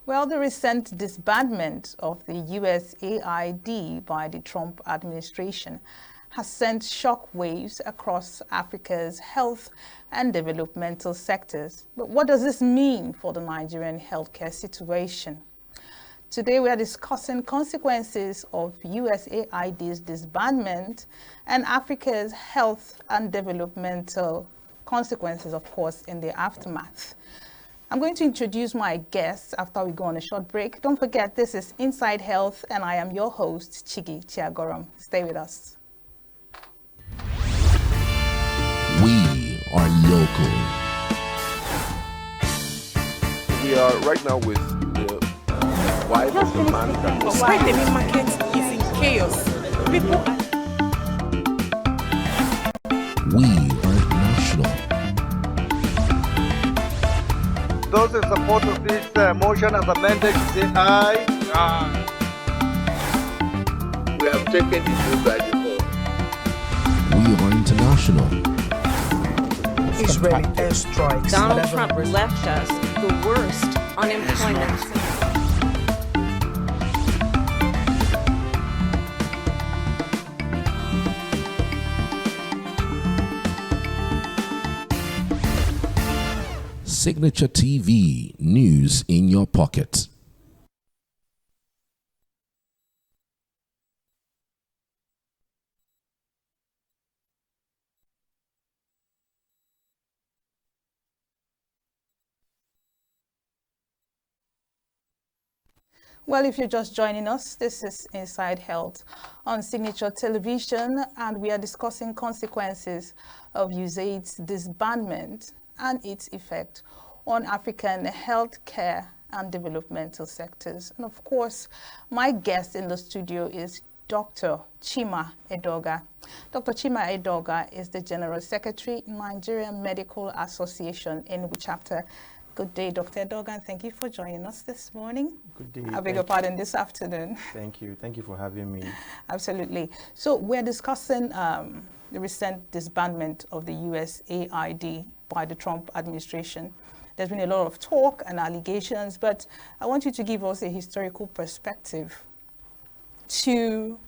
Well, the recent disbandment of the USAID by the Trump administration has sent shockwaves across Africa's health and developmental sectors. But what does this mean for the Nigerian healthcare situation? Today we are discussing consequences of USAID's disbandment and Africa's health and developmental consequences, of course, in the aftermath. I'm going to introduce my guests after we go on a short break. Don't forget, this is Inside Health, and I am your host, Chigi Chiagoram. Stay with us. We are local. We are right now with the wife of the man that was Why the main market is in chaos. People We are national. Those in support of this motion as amended, say aye. Aye. we have taken the vote by default. We are international. Israeli airstrikes. Donald Trump left us the worst unemployment. Signature TV, news in your pocket. Well, if you're just joining us, this is Inside Health on Signature Television, and we are discussing consequences of Usaid's disbandment and its effect on African healthcare and developmental sectors. And of course, my guest in the studio is Dr. Chima Edoga. Dr. Chima Edoga is the General Secretary, Nigerian Medical Association in chapter. Good day, Dr. Edoga, and thank you for joining us this morning. Good day. I beg your pardon, this afternoon. Thank you. Thank you for having me. Absolutely. So we're discussing the recent disbandment of the USAID by the Trump administration. There's been a lot of talk and allegations, but I want you to give us a historical perspective to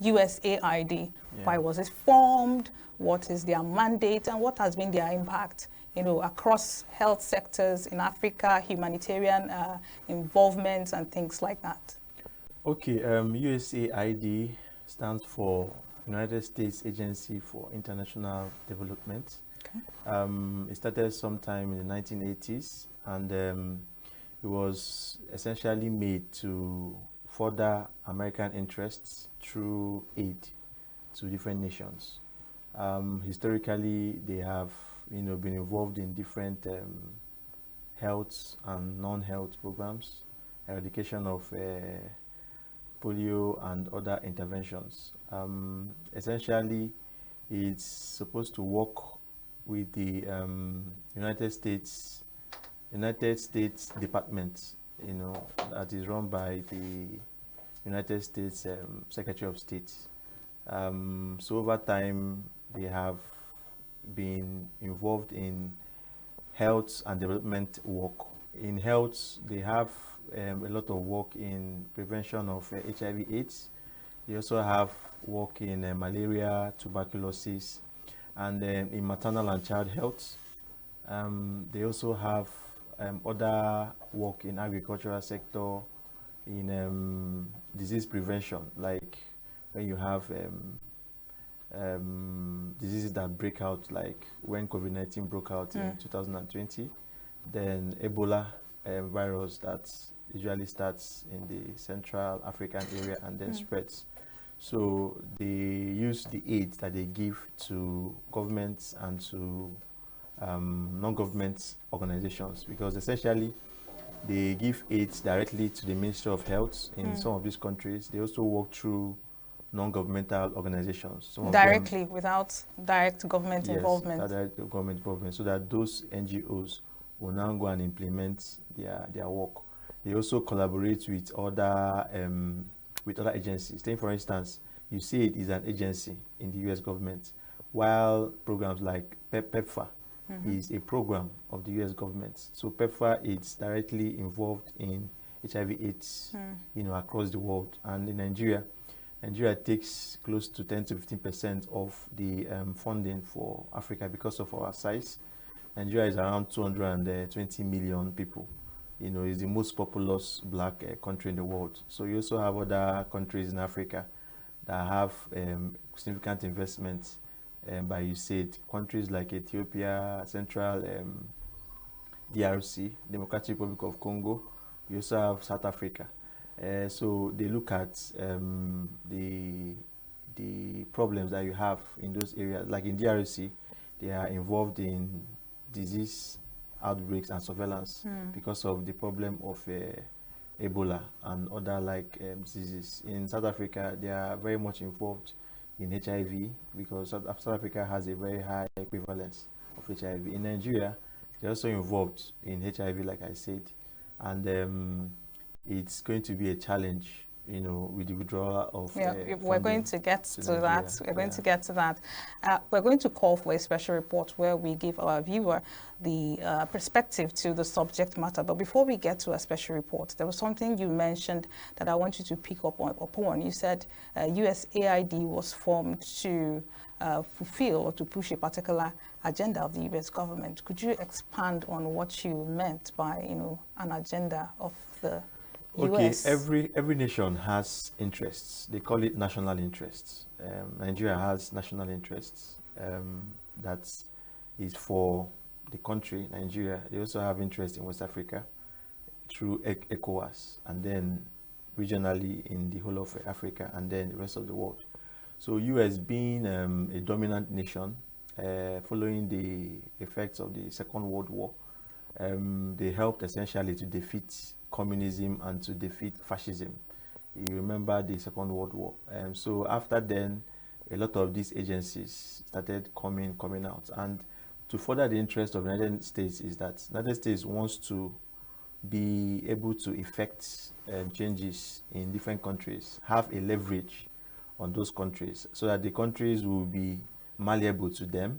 USAID. Yeah. Why was it formed? What is their mandate, and what has been their impact, across health sectors in Africa, humanitarian involvement, and things like that? Okay. USAID stands for United States Agency for International Development. Okay. It started sometime in the 1980s, and it was essentially made to further American interests through aid to different nations. Historically, they have been involved in different health and non-health programs, eradication of polio and other interventions. Essentially, it's supposed to work with the United States Department, that is run by the United States Secretary of State. So over time, they have been involved in health and development work. In health, they have a lot of work in prevention of HIV/AIDS. They also have work in malaria, tuberculosis, and in maternal and child health. They also have other work in agricultural sector, in disease prevention, like when you have diseases that break out, like when COVID-19 broke out in 2020, then Ebola virus that usually starts in the Central African area and then spreads. So they use the aid that they give to governments and to non-government organizations, because essentially they give aid directly to the Ministry of Health in some of these countries. They also work through non-governmental organizations. Some of Directly, them, without direct government yes, involvement. direct government involvement, so that those NGOs will now go and implement their work. They also collaborate with other agencies. Take for instance, USAID is an agency in the US government, while programs like PEPFAR is a program of the US government. So PEPFAR is directly involved in HIV/AIDS, across the world. And in Nigeria takes close to 10 to 15% of the funding for Africa because of our size. Nigeria is around 220 million people. It's the most populous black country in the world. So you also have other countries in Africa that have significant investments by USAID. Countries like Ethiopia, Central DRC, Democratic Republic of Congo. You also have South Africa. So they look at the problems that you have in those areas. Like in DRC, they are involved in disease outbreaks and surveillance because of the problem of Ebola and other diseases. In South Africa, they are very much involved in HIV because South Africa has a very high prevalence of HIV. In Nigeria, they're also involved in HIV, like I said, and it's going to be a challenge, with the withdrawal of. We're going to get to that. We're going to get to that. We're going to call for a special report where we give our viewer the perspective to the subject matter. But before we get to a special report, there was something you mentioned that I want you to pick up upon. You said USAID was formed to fulfill or to push a particular agenda of the U.S. government. Could you expand on what you meant by, an agenda of the Okay, US? every nation has interests. They call it national interests. Nigeria has national interests that is for the country, Nigeria. They also have interest in West Africa through ECOWAS, and then regionally in the whole of Africa, and then the rest of the world. So US being a dominant nation, following the effects of the Second World War, they helped essentially to defeat communism and to defeat fascism. You remember the Second World War. So after then, a lot of these agencies started coming out. And to further the interest of the United States is that the United States wants to be able to effect changes in different countries, have a leverage on those countries, so that the countries will be malleable to them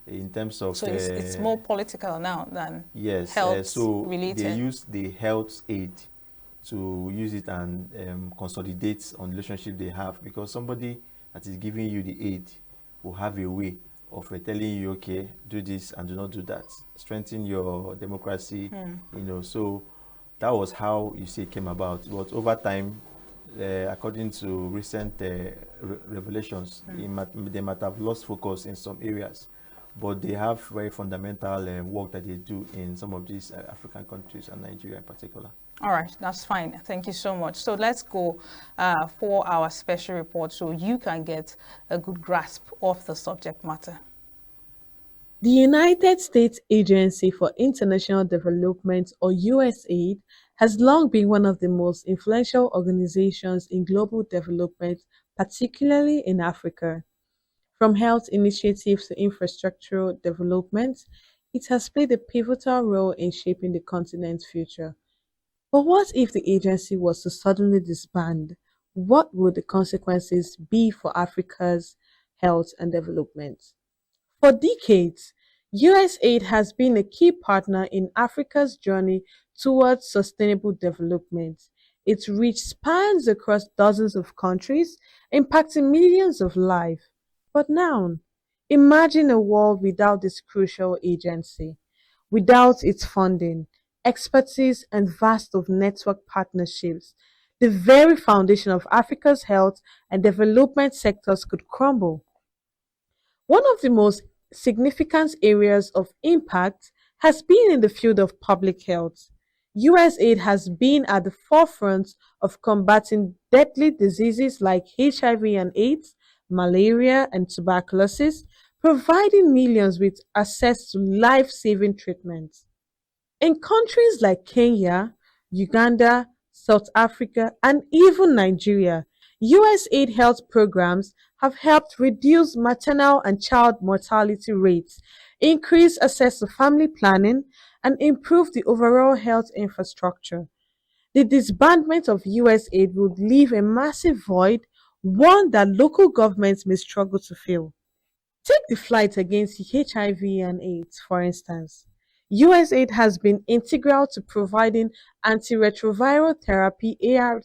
in terms of. So it's more political now than health so related. They use the health aid to use it and consolidate on the relationship they have, because somebody that is giving you the aid will have a way of telling you, okay, do this and do not do that, strengthen your democracy, so that was how USAID came about. But over time, according to recent revelations, they might have lost focus in some areas, but they have very fundamental work that they do in some of these African countries, and Nigeria in particular. All right, that's fine. Thank you so much. So let's go for our special report so you can get a good grasp of the subject matter. The United States Agency for International Development, or USAID, has long been one of the most influential organizations in global development, particularly in Africa. From health initiatives to infrastructural development, it has played a pivotal role in shaping the continent's future. But what if the agency was to suddenly disband? What would the consequences be for Africa's health and development? For decades, USAID has been a key partner in Africa's journey towards sustainable development. Its reach spans across dozens of countries, impacting millions of lives. But now, imagine a world without this crucial agency, without its funding, expertise, and vast of network partnerships. The very foundation of Africa's health and development sectors could crumble. One of the most significant areas of impact has been in the field of public health. USAID has been at the forefront of combating deadly diseases like HIV and AIDS, malaria, and tuberculosis, providing millions with access to life-saving treatments. In countries like Kenya, Uganda, South Africa, and even Nigeria, USAID health programs have helped reduce maternal and child mortality rates, increase access to family planning, and improve the overall health infrastructure. The disbandment of USAID would leave a massive void, one that local governments may struggle to fill. Take the fight against HIV and AIDS, for instance. USAID has been integral to providing antiretroviral therapy (ART)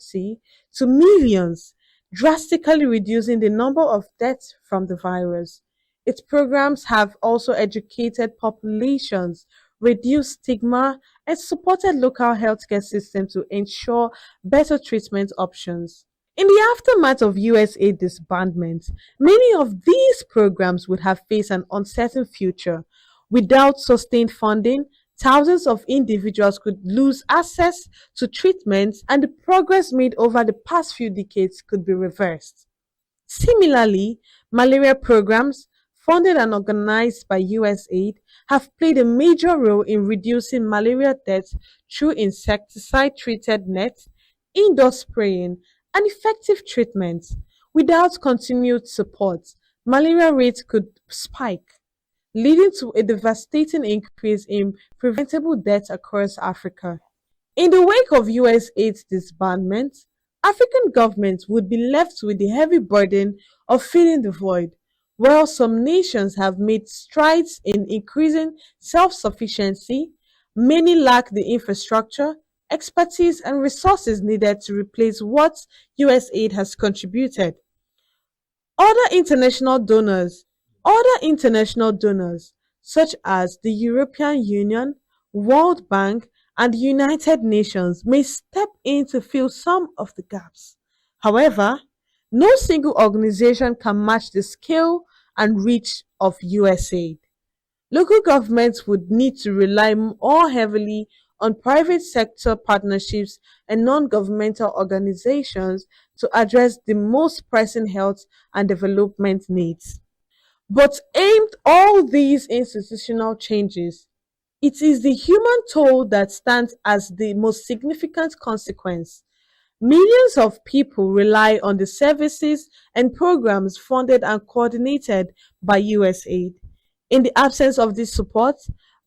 to millions, drastically reducing the number of deaths from the virus. Its programs have also educated populations, reduced stigma, and supported local healthcare systems to ensure better treatment options. In the aftermath of USAID disbandment, many of these programs would have faced an uncertain future. Without sustained funding, thousands of individuals could lose access to treatments, and the progress made over the past few decades could be reversed. Similarly, malaria programs, funded and organized by USAID, have played a major role in reducing malaria deaths through insecticide-treated nets, indoor spraying, and effective treatments. Without continued support, malaria rates could spike, leading to a devastating increase in preventable deaths across Africa. In the wake of USAID's disbandment, African governments would be left with the heavy burden of filling the void. While some nations have made strides in increasing self-sufficiency, many lack the infrastructure, expertise, and resources needed to replace what USAID has contributed. Other international donors Other international donors, such as the European Union, World Bank, and the United Nations, may step in to fill some of the gaps. However, no single organization can match the scale and reach of USAID. Local governments would need to rely more heavily on private sector partnerships and non-governmental organizations to address the most pressing health and development needs. But aimed all these institutional changes, it is the human toll that stands as the most significant consequence. Millions of people rely on the services and programs funded and coordinated by USAID. In the absence of this support,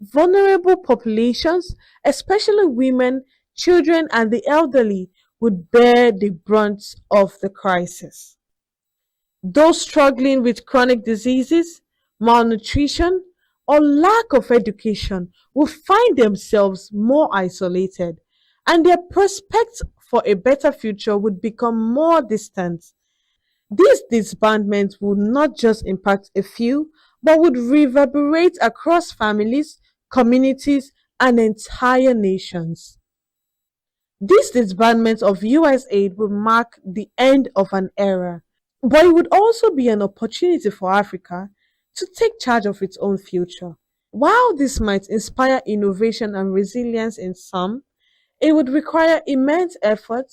vulnerable populations, especially women, children, and the elderly, would bear the brunt of the crisis. Those struggling with chronic diseases, malnutrition, or lack of education will find themselves more isolated, and their prospects for a better future would become more distant. This disbandment would not just impact a few, but would reverberate across families, communities, and entire nations. This disbandment of USAID will mark the end of an era, but it would also be an opportunity for Africa to take charge of its own future. While this might inspire innovation and resilience in some, it would require immense effort,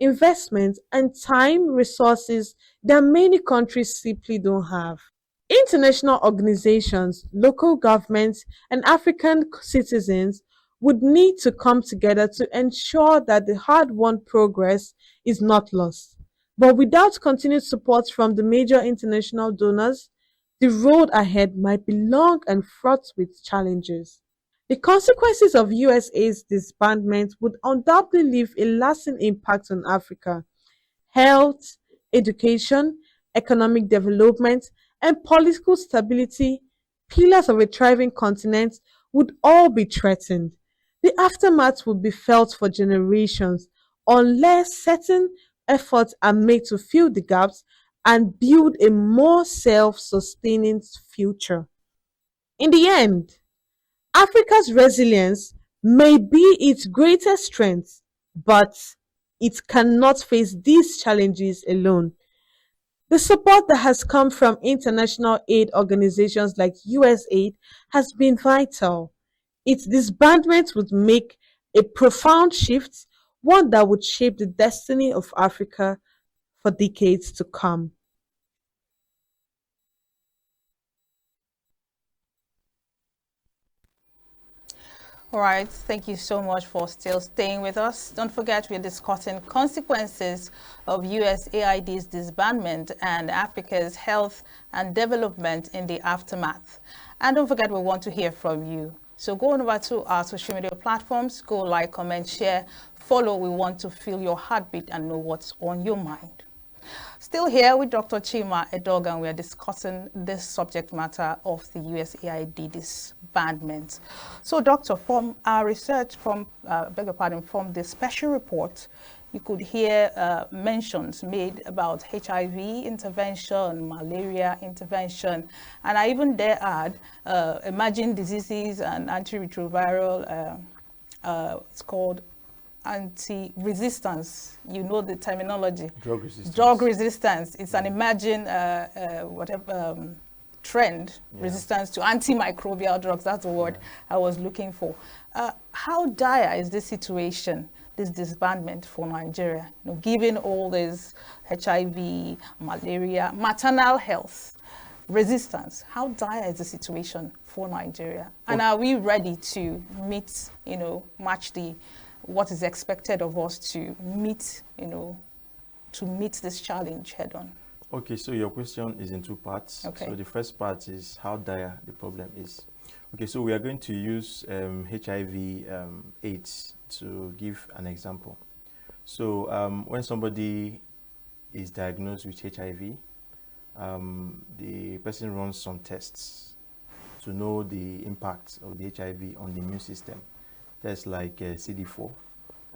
investment, and time resources that many countries simply don't have. International organizations, local governments, and African citizens would need to come together to ensure that the hard-won progress is not lost. But without continued support from the major international donors, the road ahead might be long and fraught with challenges. The consequences of USAID's disbandment would undoubtedly leave a lasting impact on Africa. Health, education, economic development, and political stability, pillars of a thriving continent, would all be threatened. The aftermath would be felt for generations unless certain efforts are made to fill the gaps and build a more self-sustaining future. In the end, Africa's resilience may be its greatest strength, but it cannot face these challenges alone. The support that has come from international aid organizations like USAID has been vital. Its disbandment would make a profound shift, one that would shape the destiny of Africa for decades to come. All right, thank you so much for still staying with us. Don't forget we're discussing consequences of USAID's disbandment and Africa's health and development in the aftermath. And don't forget we want to hear from you. So go on over to our social media platforms, go like, comment, share, follow. We want to feel your heartbeat and know what's on your mind. Still here with Dr. Chima Edoga, and we are discussing this subject matter of the USAID disbandment. So, Doctor, from our research, from the special report, you could hear mentions made about HIV intervention, malaria intervention, and I even dare add emerging diseases and antiretroviral, it's called anti-resistance. You know the terminology. Drug resistance. Drug resistance. It's an emerging trend, resistance to antimicrobial drugs. That's the word I was looking for. How dire is this situation, this disbandment for Nigeria? You know, given all this HIV, malaria, maternal health, resistance, how dire is the situation for Nigeria? And are we ready to meet, match what is expected of us to meet, to meet this challenge head on? Okay, so your question is in two parts. Okay. So the first part is how dire the problem is. Okay, so we are going to use HIV AIDS to give an example. So when somebody is diagnosed with HIV, the person runs some tests to know the impact of the HIV on the immune system. Tests like CD4.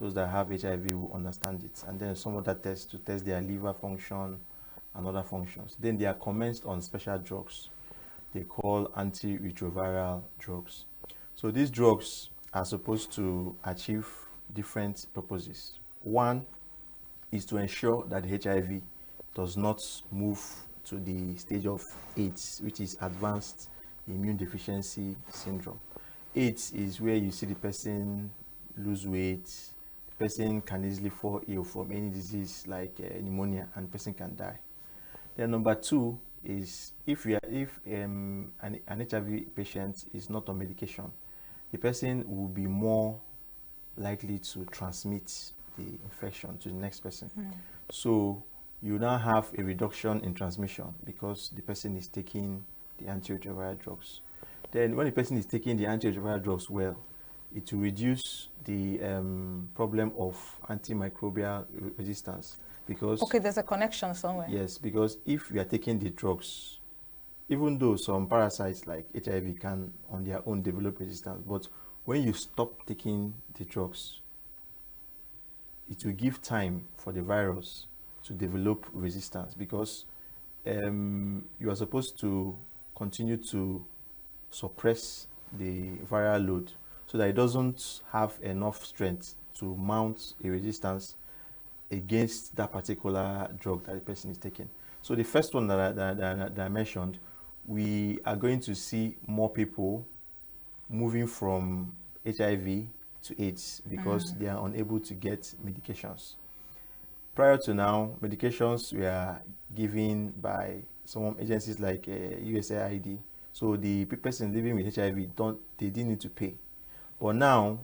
Those that have HIV will understand it. And then some other tests to test their liver function and other functions. Then they are commenced on special drugs they call antiretroviral drugs. So these drugs are supposed to achieve different purposes. One is to ensure that HIV does not move to the stage of AIDS, which is advanced immune deficiency syndrome. AIDS is where you see the person lose weight, the person can easily fall ill from any disease like pneumonia, and the person can die. Then number two is if an HIV patient is not on medication, the person will be more likely to transmit the infection to the next person. So you now have a reduction in transmission because the person is taking the antiretroviral drugs. Then when the person is taking the antiretroviral drugs well, it will reduce the problem of antimicrobial resistance. Because okay, there's a connection somewhere. Yes, because if you are taking the drugs, even though some parasites like HIV can on their own develop resistance, but when you stop taking the drugs, it will give time for the virus to develop resistance, because you are supposed to continue to suppress the viral load so that it doesn't have enough strength to mount a resistance against that particular drug that the person is taking. So the first one that I mentioned, we are going to see more people moving from HIV to AIDS because they are unable to get medications. Prior to now, medications were given by some agencies like USAID. So the person living with HIV, they didn't need to pay. But now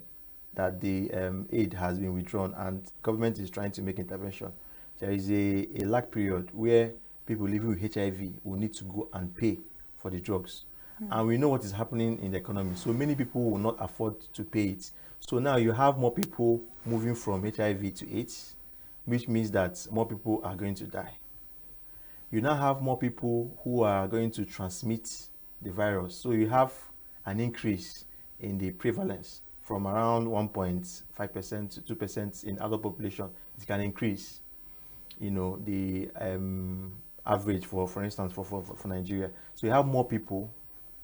that the aid has been withdrawn and government is trying to make intervention, there is a lag period where people living with HIV will need to go and pay for the drugs. And we know what is happening in the economy. So many people will not afford to pay it. So now you have more people moving from HIV to AIDS, which means that more people are going to die. You now have more people who are going to transmit the virus. So you have an increase in the prevalence from around 1.5% to 2% in adult population. It can increase, the average for instance, for Nigeria. So you have more people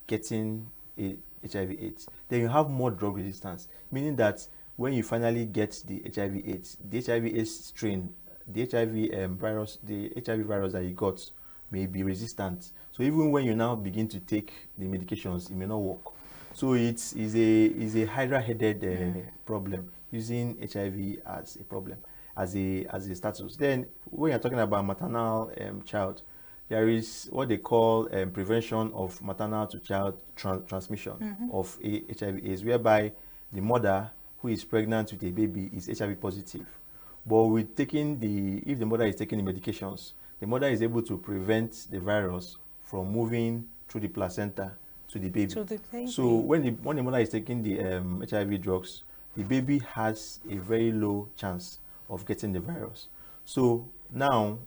getting HIV/AIDS. Then you have more drug resistance, meaning that when you finally get the HIV/AIDS, the HIV/AIDS strain, the HIV virus that you got may be resistant. So even when you now begin to take the medications, it may not work. So it is a hydra-headed problem, using HIV as a problem, as a status. Then when you're talking about maternal child, there is what they call prevention of maternal to child transmission of HIV/AIDS, whereby the mother who is pregnant with a baby is HIV positive. But with if the mother is taking the medications, the mother is able to prevent the virus from moving through the placenta to the baby. So when the mother is taking the HIV drugs, the baby has a very low chance of getting the virus. So now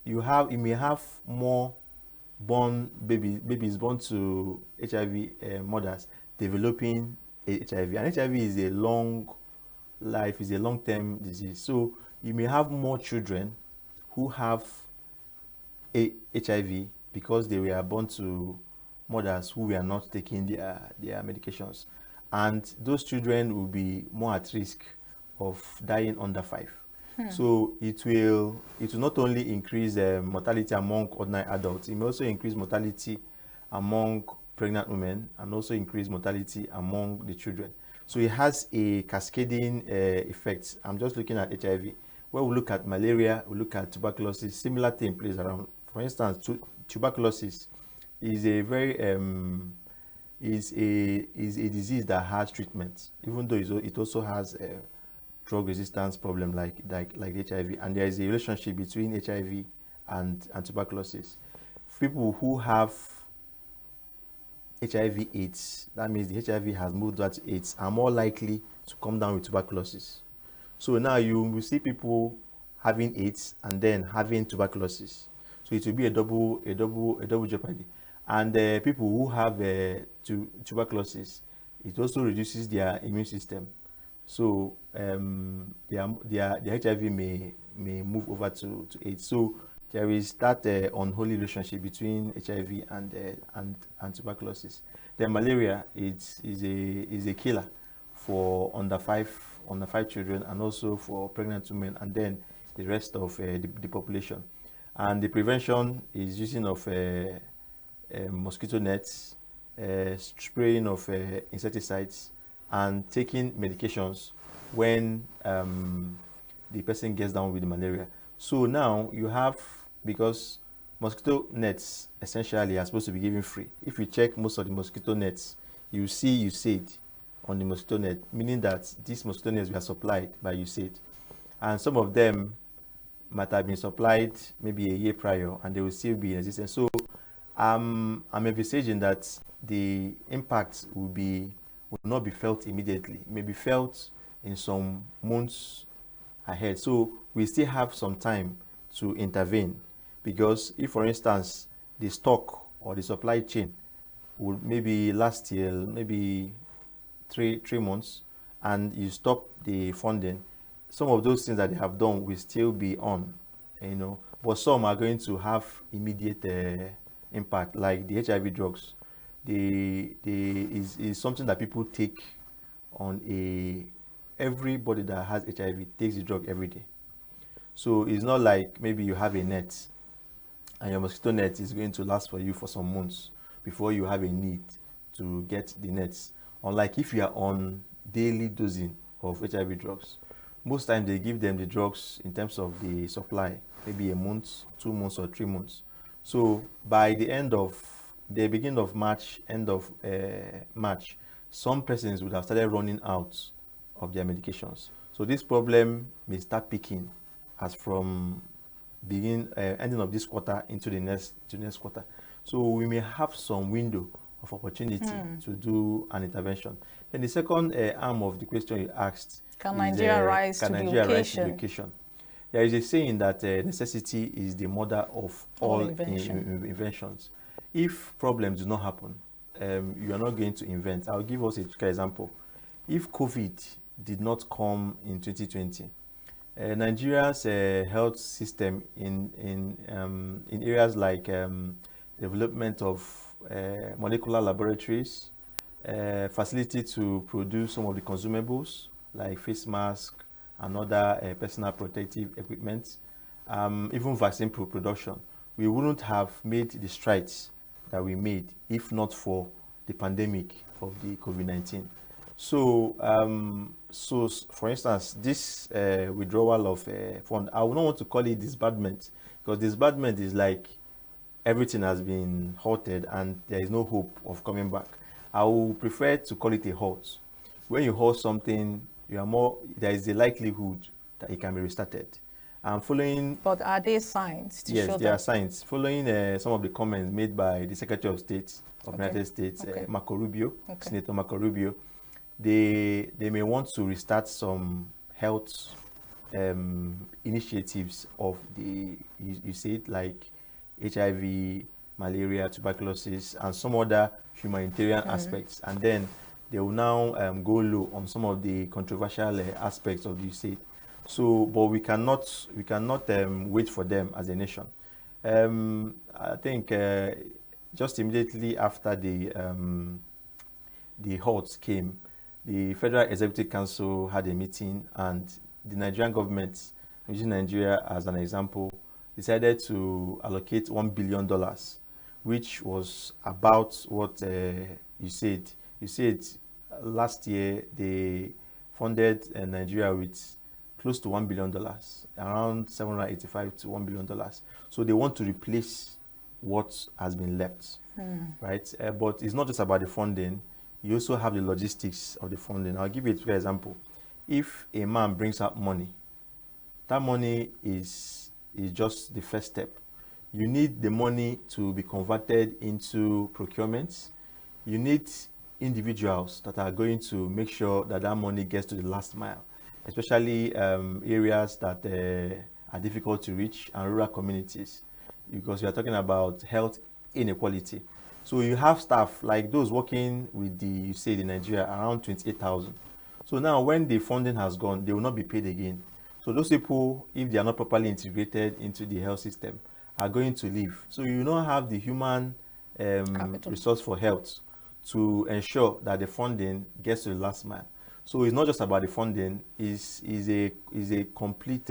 you may have more babies born to HIV mothers developing HIV, and HIV is a long-term disease. So you may have more children who have HIV because they were born to mothers who were not taking their medications, and those children will be more at risk of dying under 5. So it will not only increase mortality among ordinary adults, it may also increase mortality among pregnant women and also increase mortality among the children. So it has a cascading effect. I'm just looking at HIV. When we look at malaria, we look at tuberculosis, similar thing plays around. For instance, tuberculosis is a very is a disease that has treatment, even though it also has a drug resistance problem like HIV, and there is a relationship between HIV and tuberculosis. People who have HIV/AIDS, that means the HIV has moved to AIDS, are more likely to come down with tuberculosis. So now you will see people having AIDS and then having tuberculosis. So it will be a double jeopardy. And people who have tuberculosis, it also reduces their immune system. So their HIV may move over to AIDS. So there is that unholy relationship between HIV and tuberculosis. Then malaria is a killer for under five children, and also for pregnant women, and then the rest of the population. And the prevention is using of mosquito nets, spraying of insecticides, and taking medications when the person gets down with the malaria. So now you have, because mosquito nets essentially are supposed to be given free. If you check most of the mosquito nets, you see Usaid on the mosquito net, meaning that these mosquito nets were supplied by Usaid. And some of them might have been supplied maybe a year prior, and they will still be in existence. So I'm envisaging that the impact will not be felt immediately. It may be felt in some months ahead. So we still have some time to intervene, because if, for instance, the stock or the supply chain would maybe last till maybe three months, and you stop the funding, some of those things that they have done will still be on, but some are going to have immediate impact, like the HIV drugs. Is something that people take on everybody that has HIV takes the drug every day. So it's not like maybe you have a net and your mosquito net is going to last for you for some months before you have a need to get the nets. Unlike if you are on daily dosing of HIV drugs, most times they give them the drugs in terms of the supply, maybe a month, 2 months, or 3 months. So by the beginning of March, end of March, some persons would have started running out of their medications. So this problem may start peaking as from ending of this quarter into the next quarter. So we may have some window of opportunity to do an intervention. Then the second arm of the question you asked, can Nigeria rise to the occasion? There is a saying that necessity is the mother of all inventions. If problems do not happen, you are not going to invent. I'll give us a example. If COVID did not come in 2020, Nigeria's health system in areas like development of molecular laboratories, facility to produce some of the consumables like face mask and other personal protective equipment, even vaccine production, we wouldn't have made the strides that we made if not for the pandemic of the COVID-19. So, for instance, this withdrawal of fund, I would not want to call it disbandment, because disbandment is like everything has been halted and there is no hope of coming back. I would prefer to call it a halt. When you halt something, there is a likelihood that it can be restarted. Following. But are there signs to show that? Yes, there are signs. Following some of the comments made by the Secretary of State of the United States, Marco Rubio, Senator Marco Rubio, they may want to restart some health initiatives of the USAID, like HIV, malaria, tuberculosis, and some other humanitarian aspects. And then they will now go low on some of the controversial aspects of the USAID. So, but we cannot wait for them as a nation. I think just immediately after the halt came, the Federal Executive Council had a meeting, and the Nigerian government, using Nigeria as an example, decided to allocate $1 billion, which was about what you said. You said last year they funded Nigeria with close to $1 billion, around 785 to $1 billion. So they want to replace what has been left, right? But it's not just about the funding. You also have the logistics of the funding. I'll give you a clear example. If a man brings out money, that money is just the first step. You need the money to be converted into procurements. You need individuals that are going to make sure that that money gets to the last mile, especially areas that are difficult to reach and rural communities, because we are talking about health inequality. So you have staff like those working with the USAID in Nigeria, around 28,000. So now when the funding has gone, they will not be paid again. So those people, if they are not properly integrated into the health system, are going to leave. So you don't have the human resource for health to ensure that the funding gets to the last mile. So it's not just about the funding; is a complete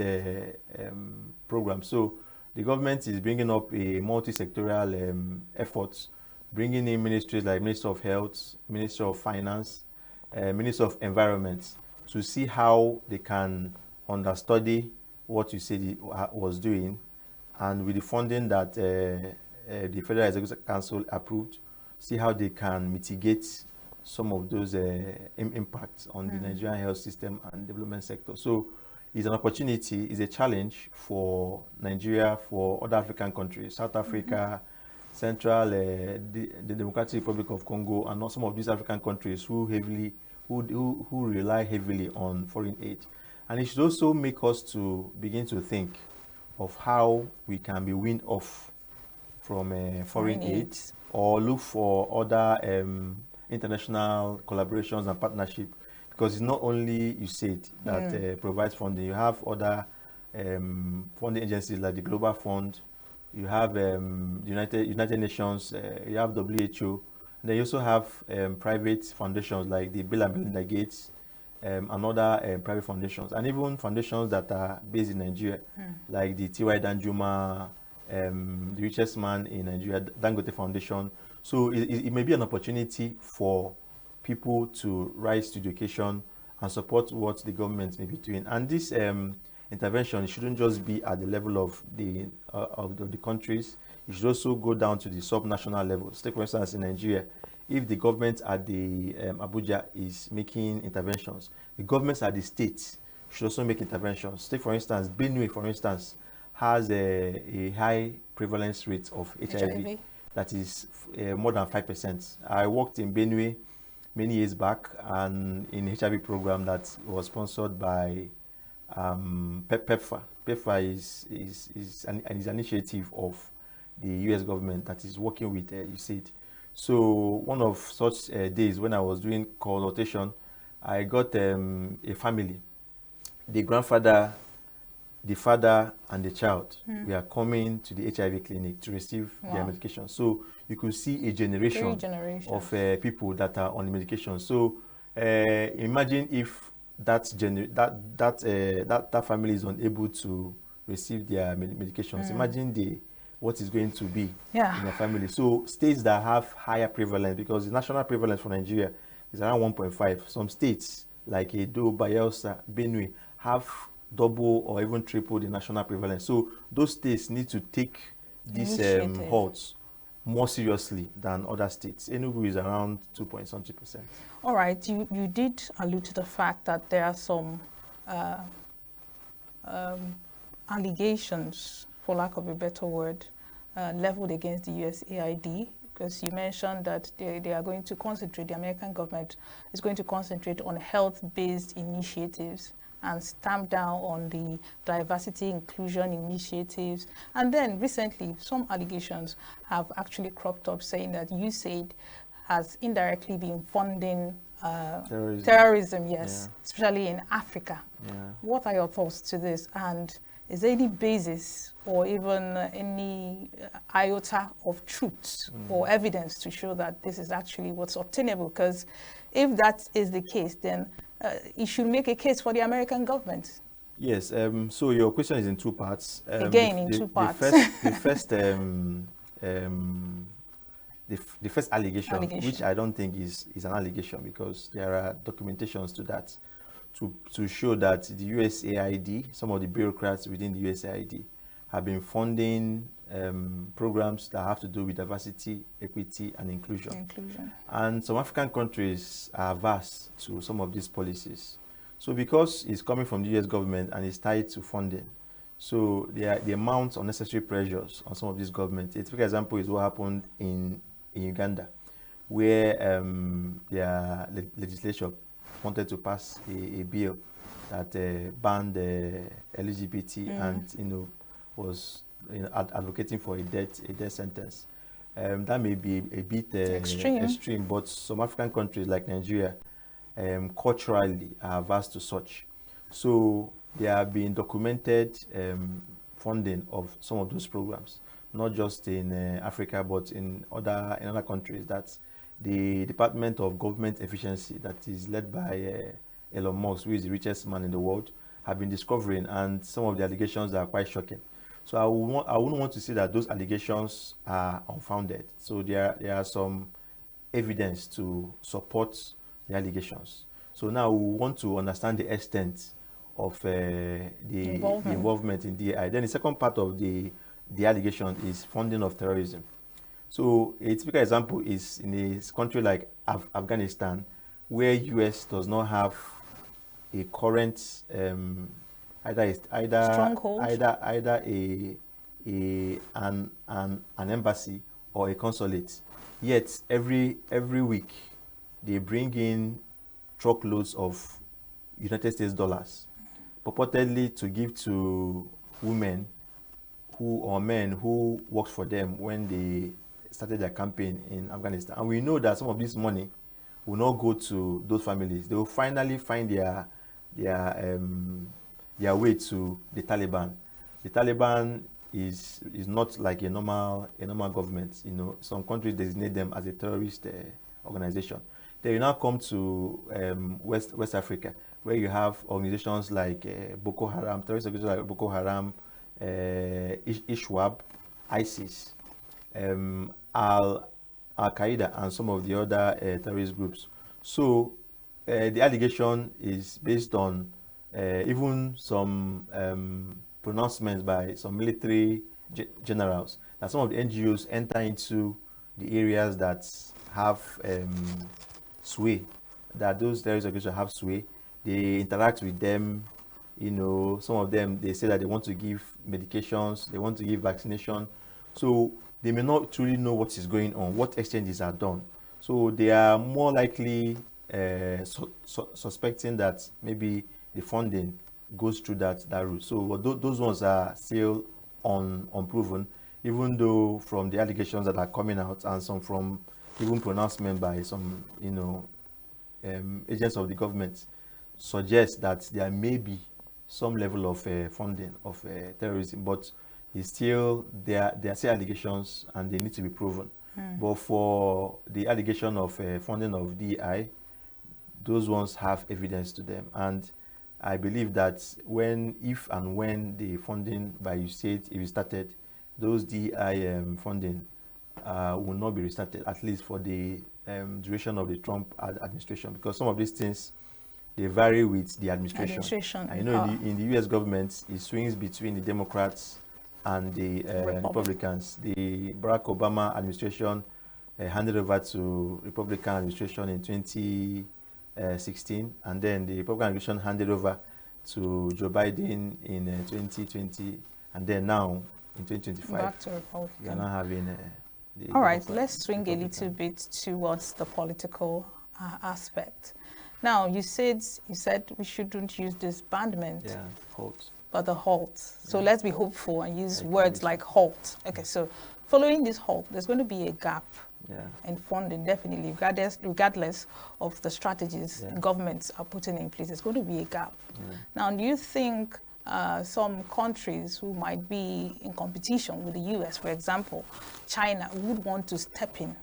program. So the government is bringing up a multi-sectoral effort, bringing in ministries like Minister of Health, Minister of Finance, Minister of Environment, to see how they can understudy what you said it was doing, and with the funding that the Federal Executive Council approved, see how they can mitigate some of those impacts on the Nigerian health system and development sector. So it's an opportunity, it's a challenge for Nigeria, for other African countries, South Africa, Central, the Democratic Republic of Congo, and some of these African countries who rely heavily on foreign aid. And it should also make us to begin to think of how we can be weaned off from foreign aid, or look for other international collaborations and partnership, because it's not only USAID that provides funding. You have other funding agencies like the Global Fund, you have United Nations, you have WHO. Then you also have private foundations like the Bill and Melinda Gates, and other private foundations, and even foundations that are based in Nigeria, like the T.Y. Danjuma, the richest man in Nigeria, Dangote Foundation. So it may be an opportunity for people to rise to education and support what the government may be doing. And this intervention shouldn't just be at the level of the countries. It should also go down to the sub-national level. Take for instance in Nigeria, if the government at the Abuja is making interventions, the governments at the states should also make interventions. Take for instance, Benue, for instance, has a high prevalence rate of HIV. That is more than 5%. I worked in Benue many years back, and in a HIV program that was sponsored by PEPFAR. PEPFAR is an initiative of the US government that is working with USAID. So one of such days when I was doing consultation, I got a family. The grandfather, the father, and the child were coming to the HIV clinic to receive their medication. So you could see a generation of people that are on the medication. So imagine if that family is unable to receive their medications. Imagine what is going to be in their family. So states that have higher prevalence, because the national prevalence for Nigeria is around 1.5. Some states like Edo, Bayelsa, Benue have double or even triple the national prevalence. So those states need to take these halts more seriously than other states. Enugu is around 2.something%. All right, you did allude to the fact that there are some allegations, for lack of a better word, leveled against the USAID, because you mentioned that they are going to concentrate, the American government is going to concentrate on health-based initiatives and stamp down on the diversity inclusion initiatives. And then recently, some allegations have actually cropped up saying that USAID has indirectly been funding terrorism, yes, especially in Africa. What are your thoughts to this? And is there any basis or even any iota of truth or evidence to show that this is actually what's obtainable? Because if that is the case, then it should make a case for the American government. Yes, so your question is in two parts. Again, in two parts. The first allegation, which I don't think is an allegation, because there are documentations to that, to show that the USAID, some of the bureaucrats within the USAID, have been funding programs that have to do with diversity, equity, and inclusion. And some African countries are averse to some of these policies. So because it's coming from the US government and it's tied to funding, so the amount of necessary pressures on some of these governments. A typical example is what happened in Uganda, where their legislature wanted to pass a bill that banned LGBT and was advocating for a death sentence. That may be a bit extreme, but some African countries like Nigeria culturally are averse to such. So there have been documented funding of some of those programs, not just in Africa, but in other countries. That's the Department of Government Efficiency, that is led by Elon Musk, who is the richest man in the world, have been discovering, and some of the allegations are quite shocking. So I wouldn't want to say that those allegations are unfounded. So there are some evidence to support the allegations. So now we want to understand the extent of the involvement in DI. Then the second part of the allegation is funding of terrorism. So a typical example is in a country like Afghanistan, where US does not have a current either an embassy or a consulate. Yet every week they bring in truckloads of United States dollars, purportedly to give to women or men who worked for them when they started their campaign in Afghanistan. And we know that some of this money will not go to those families. They will finally find their way to the Taliban. The Taliban is not like a normal government. Some countries designate them as a terrorist organization. Then you now come to West Africa, where you have organizations like Boko Haram, terrorist organizations like Boko Haram, ISWAP, ISIS, Al-Qaeda, and some of the other terrorist groups. So the allegation is based on even some pronouncements by some military generals that some of the NGOs enter into the areas that have sway, that those terrorist organizations have sway. They interact with them. Some of them, they say that they want to give medications, they want to give vaccination. So they may not truly know what is going on, what exchanges are done. So they are more likely suspecting that maybe the funding goes through that route. So those ones are still unproven, even though from the allegations that are coming out and some from even pronouncement by some agents of the government suggest that there may be some level of funding of terrorism, but it's still there are still allegations and they need to be proven. But for the allegation of funding of DI, those ones have evidence to them, and I believe that if and when the funding by USAID is restarted, those DI funding will not be restarted, at least for the duration of the Trump administration, because some of these things, they vary with the administration. I know in the US government, it swings between the Democrats and the Republicans. The Barack Obama administration handed over to Republican administration in 2016, and then the Republican administration handed over to Joe Biden in 2020, and then now in 2025. Back to Republican. We are now having all right, let's swing a little bit towards the political aspect. Now, you said we shouldn't use disbandment, Yeah, halt. but the halt. So Yeah. let's be hopeful and use Like words this. like halt. Okay, so following this halt, there's going to be a gap Yeah. in funding, definitely, regardless of the strategies Yeah. governments are putting in place. There's going to be a gap. Yeah. Now, do you think some countries who might be in competition with the US, for example, China, would want to step in?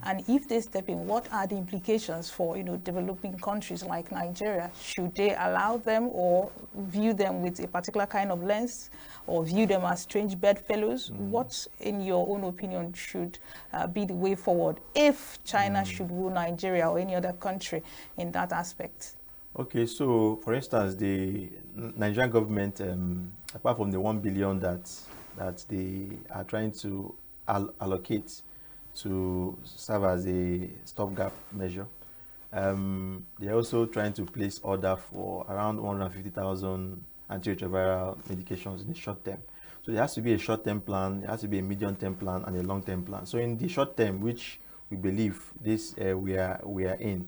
And if they step in, what are the implications for, developing countries like Nigeria? Should they allow them or view them with a particular kind of lens, or view them as strange bedfellows? What, in your own opinion, should be the way forward if China should rule Nigeria or any other country in that aspect? Okay, so for instance, the Nigerian government, apart from the 1 billion that they are trying to allocate to serve as a stopgap measure, they're also trying to place order for around 150,000 antiretroviral medications in the short term. So there has to be a short-term plan, there has to be a medium-term plan, and a long-term plan. So in the short term, which we believe this we are in,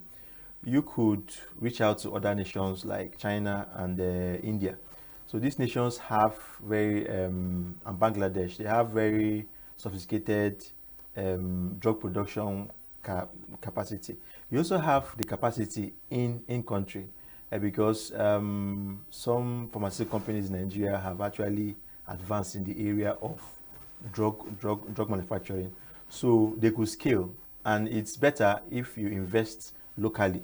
you could reach out to other nations like China and India. So these nations have and Bangladesh, they have very sophisticated drug production capacity. You also have the capacity in country because some pharmaceutical companies in Nigeria have actually advanced in the area of drug manufacturing. So they could scale, and it's better if you invest locally,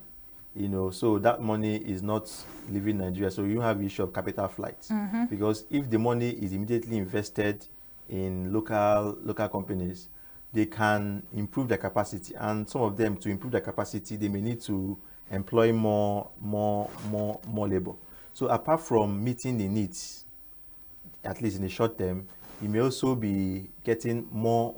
so that money is not leaving Nigeria. So you have the issue of capital flights, because if the money is immediately invested in local companies, they can improve their capacity, and some of them, to improve their capacity, they may need to employ more labor. So apart from meeting the needs, at least in the short term, you may also be getting more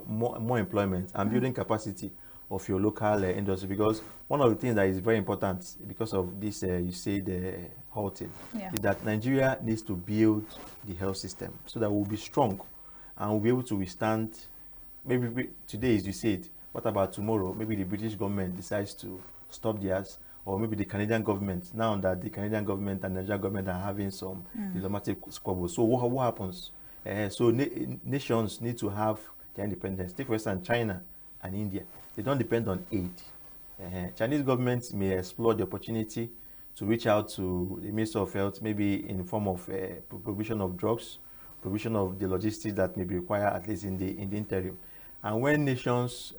employment and building capacity of your local industry. Because one of the things that is very important because of this, you say the halting, is that Nigeria needs to build the health system so that we'll be strong and we'll be able to withstand. Maybe today, as you said, what about tomorrow? Maybe the British government decides to stop theirs, or maybe the Canadian government, now that the Canadian government and Nigerian government are having some diplomatic squabbles. So what happens? So nations need to have their independence. Take for instance China and India. They don't depend on aid. Chinese governments may explore the opportunity to reach out to the Minister of Health, maybe in the form of provision of drugs, provision of the logistics that may be required, at least in the interim. And when nations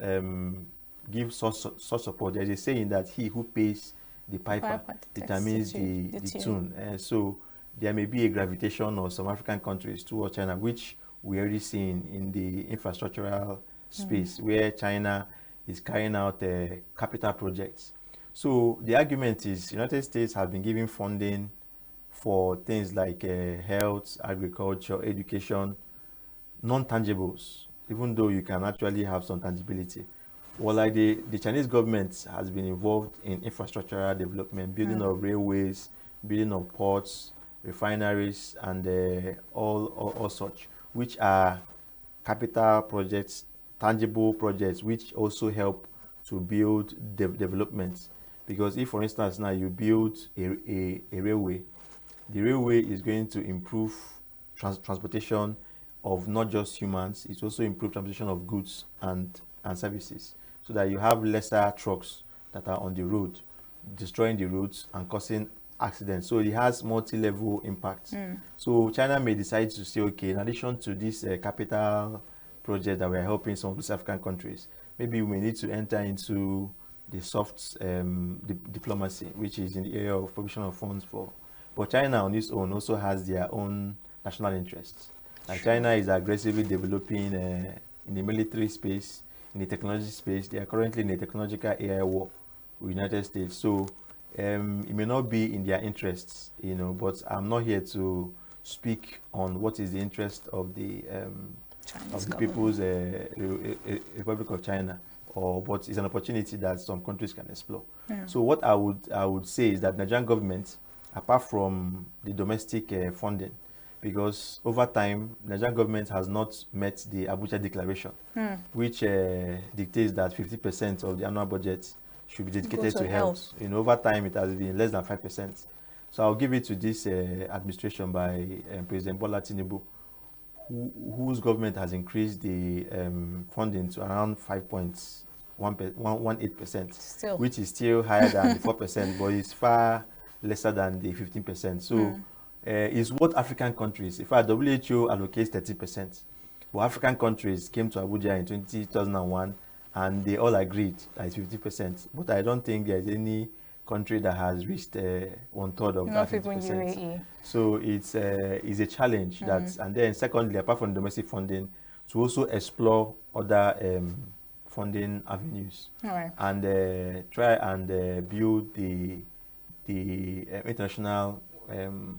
give such support, there's a saying that he who pays the piper determines the tune. So there may be a gravitation of some African countries towards China, which we're already seeing in the infrastructural space, where China is carrying out capital projects. So the argument is United States have been giving funding for things like health, agriculture, education, non-tangibles, even though you can actually have some tangibility. Well, like the Chinese government has been involved in infrastructural development, building of railways, building of ports, refineries, and all such, which are capital projects, tangible projects, which also help to build development. Because if, for instance, now you build a railway, the railway is going to improve transportation of not just humans, it's also improve transportation of goods and services, so that you have lesser trucks that are on the road, destroying the roads and causing accidents. So it has multi-level impacts. So China may decide to say, okay, in addition to this capital project that we're helping some of these African countries, maybe we may need to enter into the soft diplomacy, which is in the area of provision of funds for. But China on its own also has their own national interests. Like China is aggressively developing in the military space, in the technology space. They are currently in a technological AI war with the United States. So it may not be in their interests, but I'm not here to speak on what is the interest of the People's Republic of China, but it's an opportunity that some countries can explore. So what I would say is that Nigerian government, apart from the domestic funding, because over time, Nigerian government has not met the Abuja Declaration, which dictates that 50% of the annual budget should be dedicated to to health. Over time, it has been less than 5%. So I'll give it to this administration by President Bola Tinubu, whose government has increased the funding to around 5.18%, which is still higher than the 4%, but it's far lesser than the 15%. So it's what African countries, in fact, WHO allocates 30%, but African countries came to Abuja in 2001 and they all agreed that it's 50%. But I don't think there's any country that has reached 1/3 of that 50%. So it's a challenge. And then secondly, apart from domestic funding, to also explore other funding avenues and try and build the international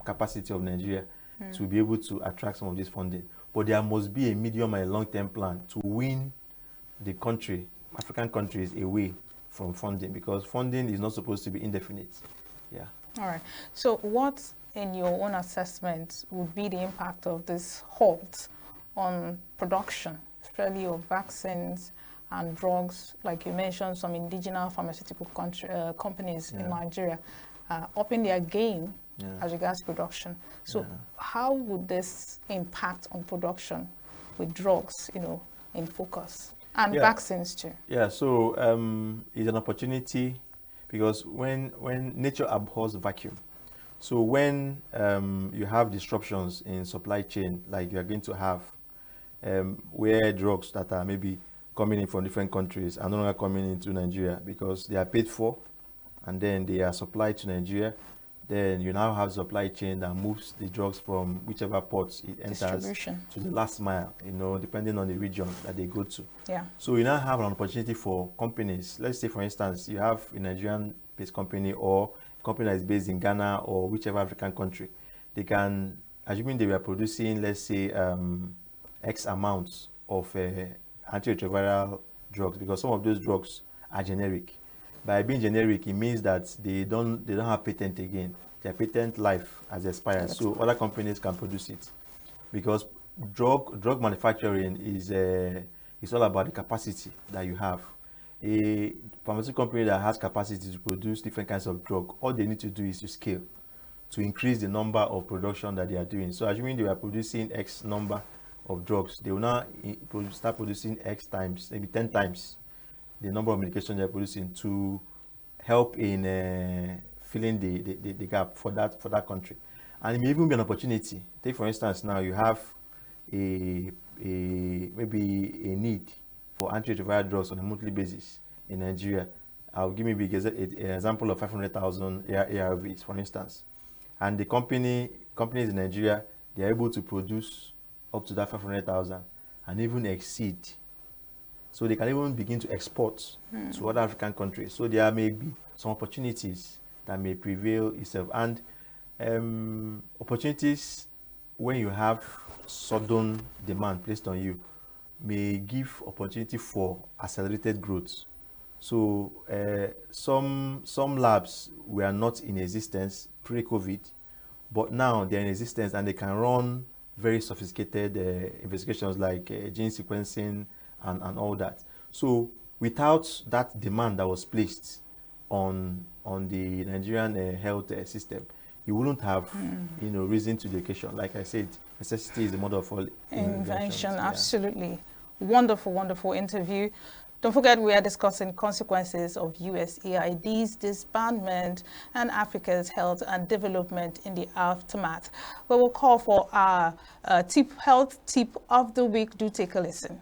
capacity of Nigeria to be able to attract some of this funding. But there must be a medium and a long-term plan to win the country, African countries, away from funding, because funding is not supposed to be indefinite. Yeah. All right. So what, in your own assessment, would be the impact of this halt on production, especially of vaccines and drugs? Like you mentioned, some indigenous pharmaceutical companies in Nigeria upping their game as regards production. So how would this impact on production with drugs, in focus? And vaccines too. Yeah, so it's an opportunity, because when nature abhors vacuum, so when you have disruptions in supply chain, like you are going to have, where drugs that are maybe coming in from different countries are no longer coming into Nigeria because they are paid for, and then they are supplied to Nigeria, then you now have supply chain that moves the drugs from whichever ports it enters to the last mile, depending on the region that they go to. Yeah. So you now have an opportunity for companies. Let's say, for instance, you have a Nigerian-based company or a company that is based in Ghana or whichever African country. They can, assuming they were producing, let's say, X amounts of antiretroviral drugs, because some of those drugs are generic. By being generic, it means that they don't have patent again. Their patent life has expired, so other companies can produce it. Because drug manufacturing is all about the capacity that you have. A pharmaceutical company that has capacity to produce different kinds of drug, all they need to do is to scale, to increase the number of production that they are doing. So assuming they are producing X number of drugs, they will now start producing X times, maybe 10 times the number of medications they're producing, to help in filling the gap for that country. And it may even be an opportunity. Take, for instance, now you have maybe a need for antiretroviral drugs on a monthly basis in Nigeria. I'll give maybe an example of 500,000 ARVs, for instance. And the companies in Nigeria, they are able to produce up to that 500,000 and even exceed. So they can even begin to export to other African countries. So there may be some opportunities that may prevail itself. And opportunities, when you have sudden demand placed on you, may give opportunity for accelerated growth. So some labs were not in existence pre-COVID, but now they're in existence and they can run very sophisticated investigations like gene sequencing and all that. So without that demand that was placed on the Nigerian health system, you wouldn't have reason to the occasion. Like I said, necessity is the mother of all invention. Absolutely. Wonderful interview. Don't forget, we are discussing consequences of USAID's disbandment and Africa's health and development in the aftermath. We will call for our health tip of the week. Do take a listen.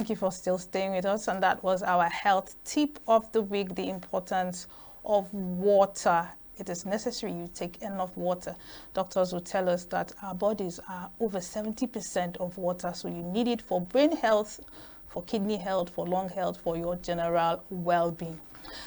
Thank you for still staying with us. And that was our health tip of the week, the importance of water. It is necessary you take enough water. Doctors will tell us that our bodies are over 70% of water, so you need it for brain health, for kidney health, for lung health, for your general well-being.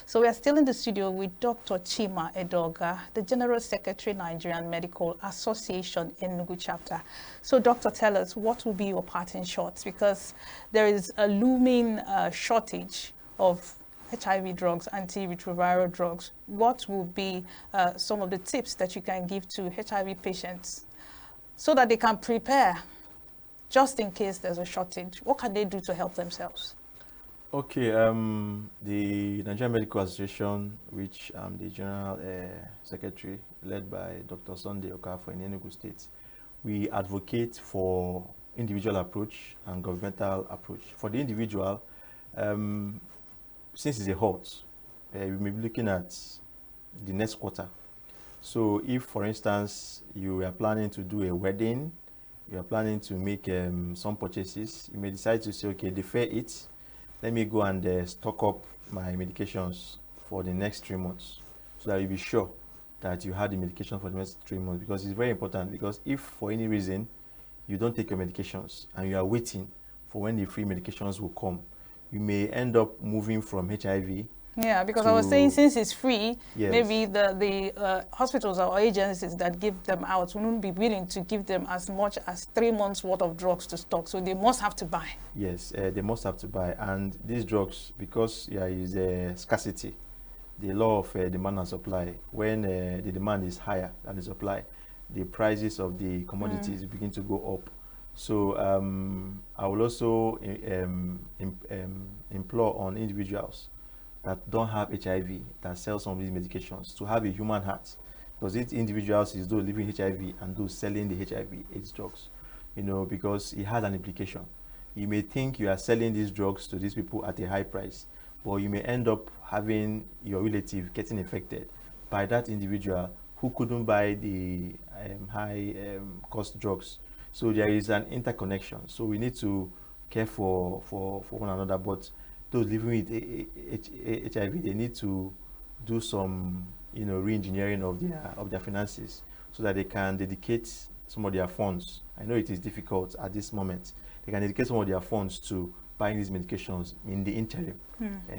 So we are still in the studio with Dr. Chima Edoga, the General Secretary, Nigerian Medical Association Enugu chapter. So doctor, tell us, what will be your parting shots? Because there is a looming shortage of HIV drugs, antiretroviral drugs. What will be some of the tips that you can give to HIV patients so that they can prepare just in case there's a shortage? What can they do to help themselves? Okay, the Nigerian Medical Association, which I'm the General Secretary, led by Dr. Sunday Okafor in Enugu State, we advocate for individual approach and governmental approach. For the individual, since it's a halt, we may be looking at the next quarter. So if, for instance, you are planning to do a wedding, you are planning to make some purchases, you may decide to say, okay, defer it. Let me go and stock up my medications for the next 3 months, so that you'll be sure that you have the medication for the next 3 months, because it's very important. Because if for any reason you don't take your medications and you are waiting for when the free medications will come, you may end up moving from HIV. Yeah, because I was saying, since it's free, yes, maybe the hospitals or agencies that give them out wouldn't be willing to give them as much as 3 months worth of drugs to stock. So they must have to buy. Yes, they must have to buy. And these drugs, because there is a scarcity, the law of demand and supply, when the demand is higher than the supply, the prices of the commodities begin to go up. So I will also implore on individuals that don't have HIV, that sell some of these medications, to have a human heart, because these individuals is those living HIV and those selling the HIV/AIDS drugs, you know, because it has an implication. You may think you are selling these drugs to these people at a high price, but you may end up having your relative getting infected by that individual who couldn't buy the high cost drugs. So there is an interconnection. So we need to care for one another. But those living with HIV, they need to do some, you know, re-engineering of their finances, so that they can dedicate some of their funds. I know it is difficult at this moment. They can dedicate some of their funds to buying these medications in the interim.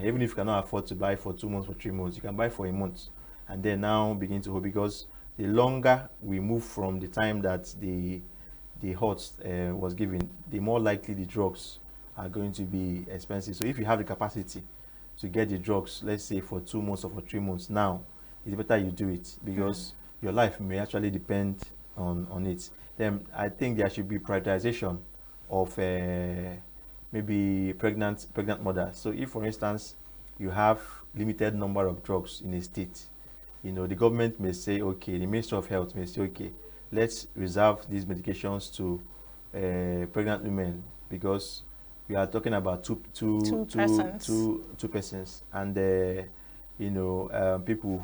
Even if you cannot afford to buy for 2 months, for 3 months, you can buy for a month, and then now begin to hold, because the longer we move from the time that the HOTS was given, the more likely the drugs are going to be expensive. So if you have the capacity to get the drugs, let's say for 2 months or for 3 months, now it's better you do it, because your life may actually depend on it. Then I think there should be prioritization of maybe pregnant mothers. So if, for instance, you have limited number of drugs in a state, you know, the government may say, okay, the Ministry of Health may say, okay, let's reserve these medications to pregnant women, because we are talking about two persons, and you know, people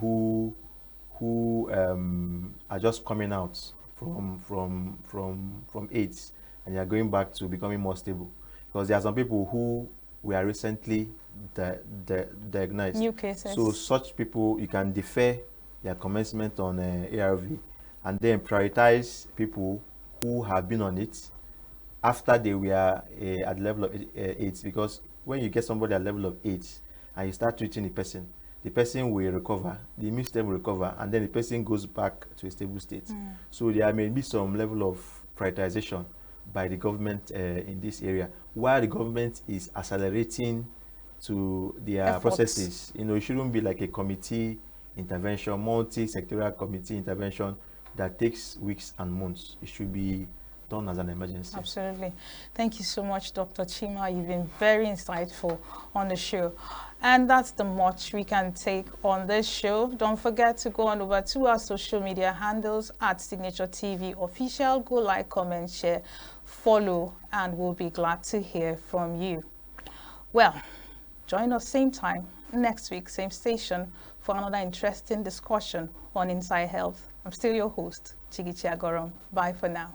who are just coming out from AIDS, and they are going back to becoming more stable. Because there are some people who were recently diagnosed. New cases. So such people, you can defer their commencement on ARV, and then prioritize people who have been on it after they were at the level of AIDS. Because when you get somebody at level of AIDS and you start treating the person will recover, the immune system will recover, and then the person goes back to a stable state. So there may be some level of prioritization by the government in this area, while the government is accelerating to their efforts. Processes. You know, it shouldn't be like a committee intervention, multi-sectorial committee intervention that takes weeks and months. It should be done as an emergency. Absolutely. Thank you so much, Dr. Chima. You've been very insightful on the show. And that's the much we can take on this show. Don't forget to go on over to our social media handles at Signature TV Official. Go like, comment, share, follow, and we'll be glad to hear from you. Well, join us same time next week, same station, for another interesting discussion on Inside Health. I'm still your host, Chigichi Agorom. Bye for now.